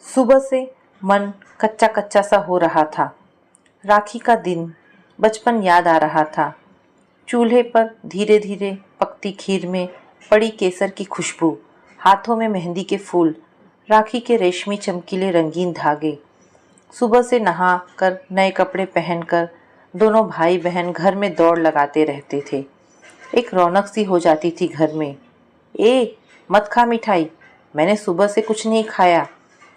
सुबह से मन कच्चा कच्चा सा हो रहा था। राखी का दिन, बचपन याद आ रहा था। चूल्हे पर धीरे धीरे पकती खीर में पड़ी केसर की खुशबू, हाथों में मेहंदी के फूल, राखी के रेशमी चमकीले रंगीन धागे। सुबह से नहा कर नए कपड़े पहनकर दोनों भाई बहन घर में दौड़ लगाते रहते थे। एक रौनक सी हो जाती थी घर में। ए, मत खा मिठाई, मैंने सुबह से कुछ नहीं खाया।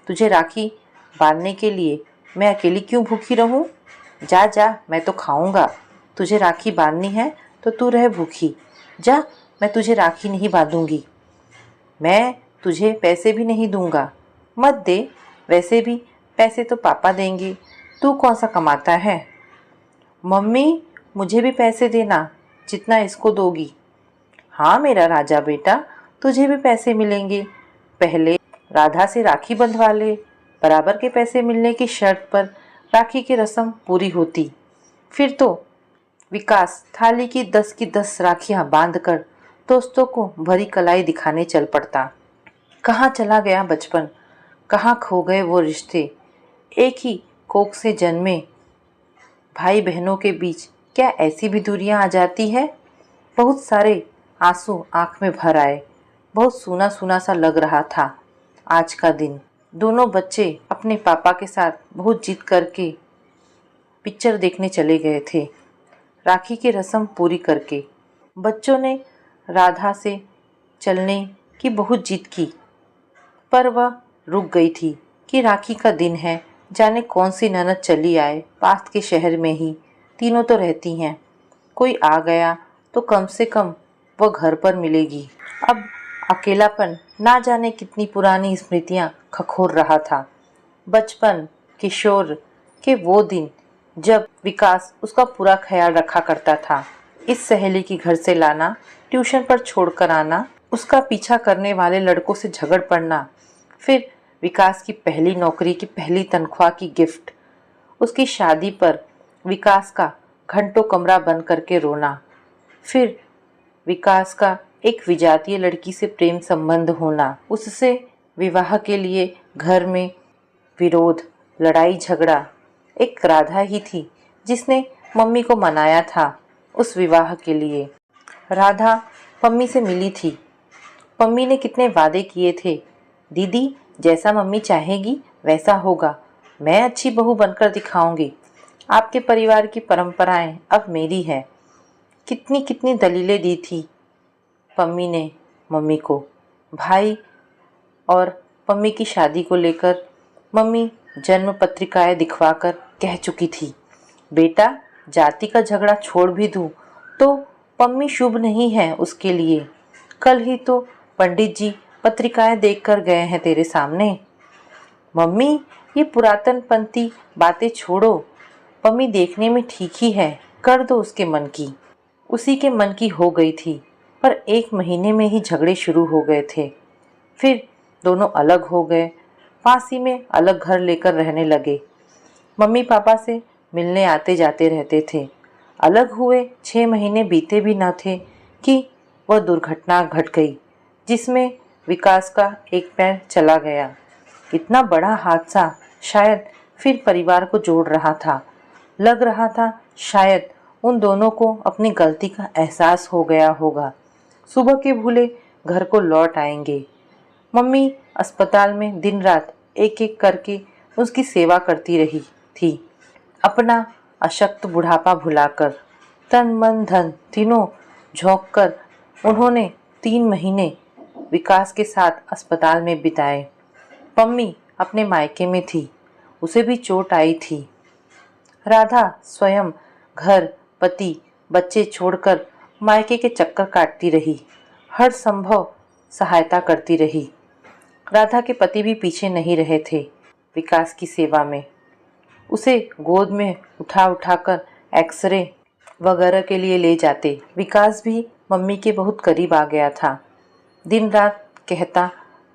तुझे राखी बांधने के लिए मैं अकेली क्यों भूखी रहूं? जा जा, मैं तो खाऊंगा। तुझे राखी बांधनी है तो तू रह भूखी। जा, मैं तुझे राखी नहीं बांधूंगी। मैं तुझे पैसे भी नहीं दूंगा। मत दे, वैसे भी पैसे तो पापा देंगे, तू कौन सा कमाता है। मम्मी, मुझे भी पैसे देना जितना इसको दोगी। हाँ मेरा राजा बेटा, तुझे भी पैसे मिलेंगे। पहले राधा से राखी बंधवा ले, बराबर के पैसे मिलने की शर्त पर राखी की रस्म पूरी होती। फिर तो विकास थाली की 10 राखियां बांधकर दोस्तों को भरी कलाई दिखाने चल पड़ता। कहाँ चला गया बचपन, कहाँ खो गए वो रिश्ते। एक ही कोख से जन्मे भाई बहनों के बीच क्या ऐसी भी दूरियां आ जाती है। बहुत सारे आंसू आंख में भर आए। बहुत सूना सूना सा लग रहा था आज का दिन। दोनों बच्चे अपने पापा के साथ बहुत जिद करके पिक्चर देखने चले गए थे, राखी की रस्म पूरी करके। बच्चों ने राधा से चलने की बहुत जिद की, पर वह रुक गई थी कि राखी का दिन है, जाने कौन सी ननद चली आए। पास के शहर में ही तीनों तो रहती हैं, कोई आ गया तो कम से कम वह घर पर मिलेगी। अब अकेलापन ना जाने कितनी पुरानी स्मृतियां खखोर रहा था। बचपन, किशोर के वो दिन जब विकास उसका पूरा ख्याल रखा करता था। इस सहेली की घर से लाना, ट्यूशन पर छोड़कर आना, उसका पीछा करने वाले लड़कों से झगड़ पड़ना, फिर विकास की पहली नौकरी की पहली तनख्वाह की गिफ्ट, उसकी शादी पर विकास का घंटों कमरा बंद करके रोना, फिर विकास का एक विजातीय लड़की से प्रेम संबंध होना, उससे विवाह के लिए घर में विरोध, लड़ाई झगड़ा। एक राधा ही थी जिसने मम्मी को मनाया था उस विवाह के लिए। राधा मम्मी से मिली थी। मम्मी ने कितने वादे किए थे, दीदी जैसा मम्मी चाहेगी वैसा होगा, मैं अच्छी बहू बनकर दिखाऊंगी, आपके परिवार की परंपराएं अब मेरी है। कितनी कितनी दलीलें दी थी मम्मी ने मम्मी को। भाई और मम्मी की शादी को लेकर मम्मी जन्म पत्रिकाएं दिखवाकर कह चुकी थी, बेटा जाति का झगड़ा छोड़ भी दूं तो मम्मी शुभ नहीं है उसके लिए। कल ही तो पंडित जी पत्रिकाएं देखकर गए हैं तेरे सामने। मम्मी ये पुरातन पंथी बातें छोड़ो, मम्मी देखने में ठीक ही है, कर दो उसके मन की। उसी के मन की हो गई थी, पर 1 महीने में ही झगड़े शुरू हो गए थे। फिर दोनों अलग हो गए, पास ही में अलग घर लेकर रहने लगे। मम्मी पापा से मिलने आते जाते रहते थे। अलग हुए 6 महीने बीते भी न थे कि वह दुर्घटना घट गई, जिसमें विकास का एक पैर चला गया। इतना बड़ा हादसा शायद फिर परिवार को जोड़ रहा था। लग रहा था शायद उन दोनों को अपनी गलती का एहसास हो गया होगा। सुबह के भूले घर को लौट आएंगे। मम्मी अस्पताल में दिन रात एक एक करके उसकी सेवा करती रही थी, अपना अशक्त बुढ़ापा भुलाकर। तन मन धन तीनों झोंक कर उन्होंने 3 महीने विकास के साथ अस्पताल में बिताए। मम्मी अपने मायके में थी, उसे भी चोट आई थी। राधा स्वयं घर, पति, बच्चे छोड़कर मायके के चक्कर काटती रही, हर संभव सहायता करती रही। राधा के पति भी पीछे नहीं रहे थे विकास की सेवा में। उसे गोद में उठा उठाकर एक्सरे वगैरह के लिए ले जाते। विकास भी मम्मी के बहुत करीब आ गया था। दिन रात कहता,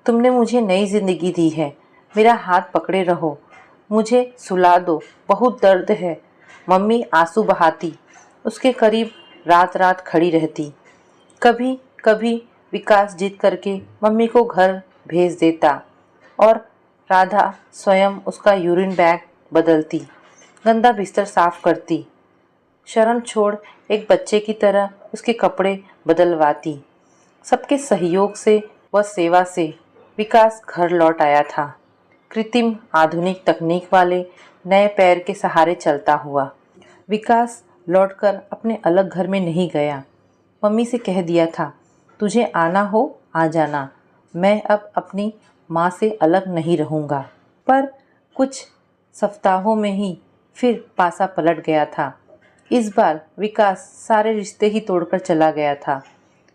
तुमने मुझे नई जिंदगी दी है, मेरा हाथ पकड़े रहो, मुझे सुला दो, बहुत दर्द है। मम्मी आंसू बहाती, उसके करीब रात रात खड़ी रहती। कभी कभी विकास जिद करके मम्मी को घर भेज देता और राधा स्वयं उसका यूरिन बैग बदलती, गंदा बिस्तर साफ करती, शर्म छोड़ एक बच्चे की तरह उसके कपड़े बदलवाती। सबके सहयोग से व सेवा से विकास घर लौट आया था, कृत्रिम आधुनिक तकनीक वाले नए पैर के सहारे चलता हुआ। विकास लौटकर अपने अलग घर में नहीं गया। मम्मी से कह दिया था, तुझे आना हो आ जाना, मैं अब अपनी माँ से अलग नहीं रहूँगा। पर कुछ सप्ताहों में ही फिर पासा पलट गया था। इस बार विकास सारे रिश्ते ही तोड़कर चला गया था,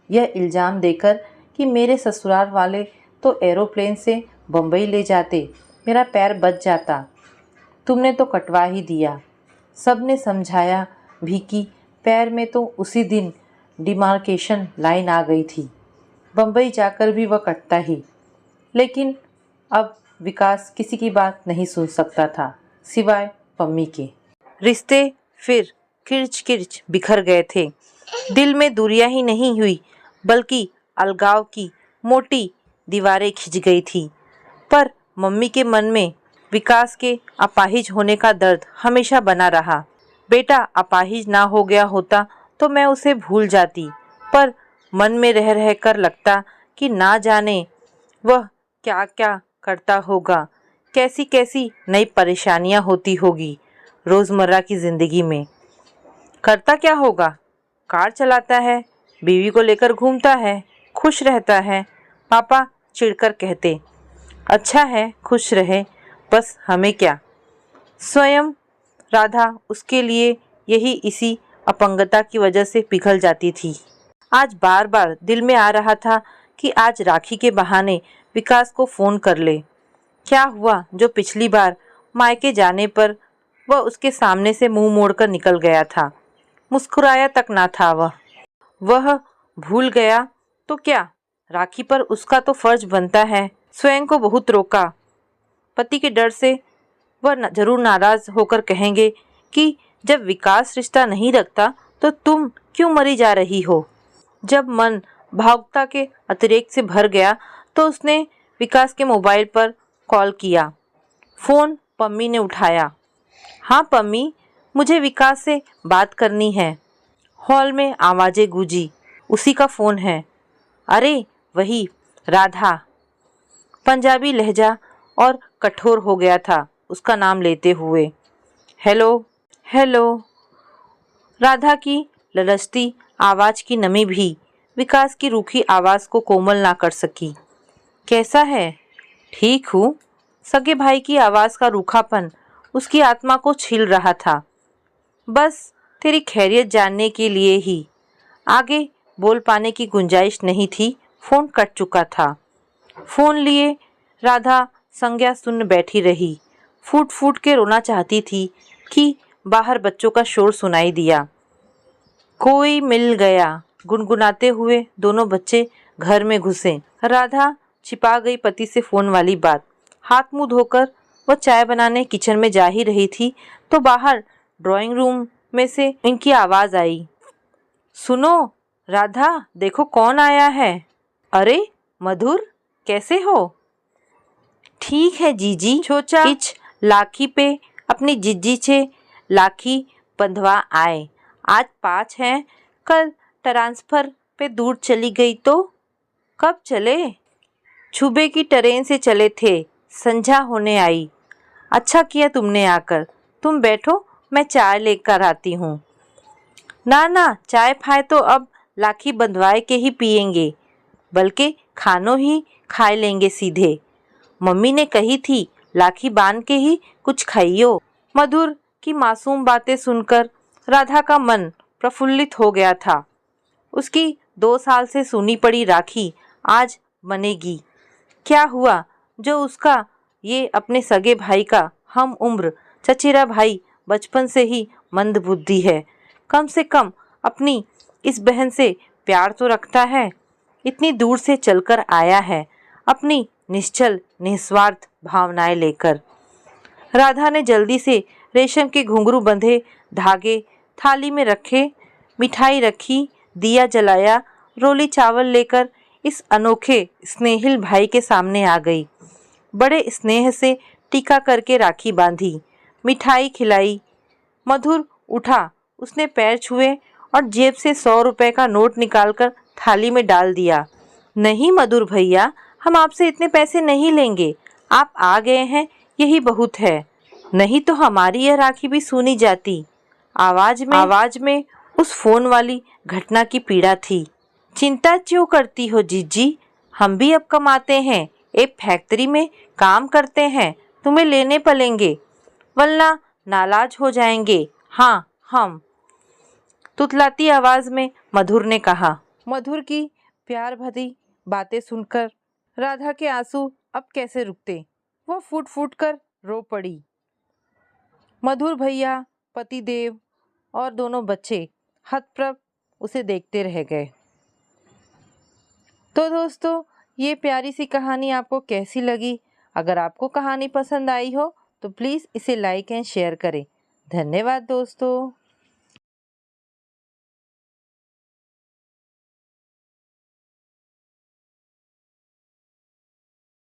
यह इल्ज़ाम देकर कि मेरे ससुराल वाले तो एरोप्लेन से बम्बई ले जाते, मेरा पैर बच जाता, तुमने तो कटवा ही दिया। सबने समझाया भी कि पैर में तो उसी दिन डिमार्केशन लाइन आ गई थी, बम्बई जाकर भी वह कटता ही। लेकिन अब विकास किसी की बात नहीं सुन सकता था, सिवाय पम्मी के। रिश्ते फिर किर्च किर्च बिखर गए थे। दिल में दूरियां ही नहीं हुई, बल्कि अलगाव की मोटी दीवारें खिंच गई थी। पर मम्मी के मन में विकास के अपाहिज होने का दर्द हमेशा बना रहा। बेटा अपाहिज ना हो गया होता तो मैं उसे भूल जाती, पर मन में रह रह कर लगता कि ना जाने वह क्या क्या करता होगा, कैसी कैसी नई परेशानियां होती होगी रोज़मर्रा की ज़िंदगी में। करता क्या होगा, कार चलाता है, बीवी को लेकर घूमता है, खुश रहता है। पापा चिढ़कर कहते, अच्छा है खुश रहे, बस हमें क्या। स्वयं राधा उसके लिए यही इसी अपंगता की वजह से पिघल जाती थी। आज बार बार दिल में आ रहा था कि आज राखी के बहाने विकास को फ़ोन कर ले। क्या हुआ जो पिछली बार मायके जाने पर वह उसके सामने से मुंह मोड़कर निकल गया था, मुस्कुराया तक ना था। वह भूल गया तो क्या, राखी पर उसका तो फर्ज बनता है। स्वयं को बहुत रोका। पति के डर से वह जरूर नाराज होकर कहेंगे कि जब विकास रिश्ता नहीं रखता तो तुम क्यों मरी जा रही हो। जब मन भावुकता के अतिरेक से भर गया तो उसने विकास के मोबाइल पर कॉल किया। फ़ोन पम्मी ने उठाया। हाँ पम्मी, मुझे विकास से बात करनी है। हॉल में आवाज़ें गूंजी, उसी का फ़ोन है। अरे वही राधा। पंजाबी लहजा और कठोर हो गया था उसका नाम लेते हुए। Hello hello. राधा की ललचती आवाज़ की नमी भी विकास की रूखी आवाज़ को कोमल ना कर सकी। कैसा है? ठीक हूँ। सगे भाई की आवाज़ का रूखापन उसकी आत्मा को छील रहा था। बस तेरी खैरियत जानने के लिए ही। आगे बोल पाने की गुंजाइश नहीं थी, फ़ोन कट चुका था। फ़ोन लिए राधा संज्ञा सुन बैठी रही। फूट फूट के रोना चाहती थी कि बाहर बच्चों का शोर सुनाई दिया। कोई मिल गया, गुनगुनाते हुए दोनों बच्चे घर में घुसे। राधा छिपा गई पति से फ़ोन वाली बात। हाथ मुंह धोकर वह चाय बनाने किचन में जा ही रही थी तो बाहर ड्राइंग रूम में से इनकी आवाज़ आई। सुनो राधा, देखो कौन आया है। अरे मधुर, कैसे हो? ठीक है जीजी। छोचा इच लाखी पे अपनी जिज्जी से लाखी बंधवा आए। आज 5 हैं, कल ट्रांसफ़र पे दूर चली गई तो। कब चले? सुबह की ट्रेन से चले थे, संझा होने आई। अच्छा किया तुमने आकर। तुम बैठो, मैं चाय लेकर आती हूँ। ना ना, चाय फाय तो अब लाखी बंधवाए के ही पियेंगे, बल्कि खानों ही खा लेंगे सीधे। मम्मी ने कही थी लाखी बांध के ही कुछ खाइयो। मधुर की मासूम बातें सुनकर राधा का मन प्रफुल्लित हो गया था। उसकी 2 साल से सुनी पड़ी राखी आज बनेगी। क्या हुआ जो उसका ये अपने सगे भाई का हम उम्र चचेरा भाई बचपन से ही मंदबुद्धि है। कम से कम अपनी इस बहन से प्यार तो रखता है। इतनी दूर से चलकर आया है अपनी निश्चल निस्वार्थ भावनाएं लेकर। राधा ने जल्दी से रेशम के घुंघरू बंधे धागे थाली में रखे, मिठाई रखी, दिया जलाया, रोली चावल लेकर इस अनोखे स्नेहिल भाई के सामने आ गई। बड़े स्नेह से टीका करके राखी बांधी, मिठाई खिलाई। मधुर उठा, उसने पैर छुए और जेब से 100 रुपए का नोट निकालकर थाली में डाल दिया। नहीं मधुर भैया, हम आपसे इतने पैसे नहीं लेंगे। आप आ गए हैं, यही बहुत है। नहीं तो हमारी यह राखी भी सुनी जाती। आवाज में उस फोन वाली घटना की पीड़ा थी। चिंता क्यों करती हो जीजी? हम भी अब कमाते हैं, एक फैक्ट्री में काम करते हैं, तुम्हें लेने पड़ेंगे, वरना नाराज हो जाएंगे। हाँ हम, तुतलाती आवाज में मधुर ने कहा। मधुर की प्यार भरी बातें सुनकर राधा के आंसू अब कैसे रुकते। वह फूट फूट कर रो पड़ी। मधुर भैया, पतिदेव और दोनों बच्चे हतप्रभ उसे देखते रह गए। तो दोस्तों, ये प्यारी सी कहानी आपको कैसी लगी? अगर आपको कहानी पसंद आई हो तो प्लीज़ इसे लाइक एंड शेयर करें। धन्यवाद दोस्तों।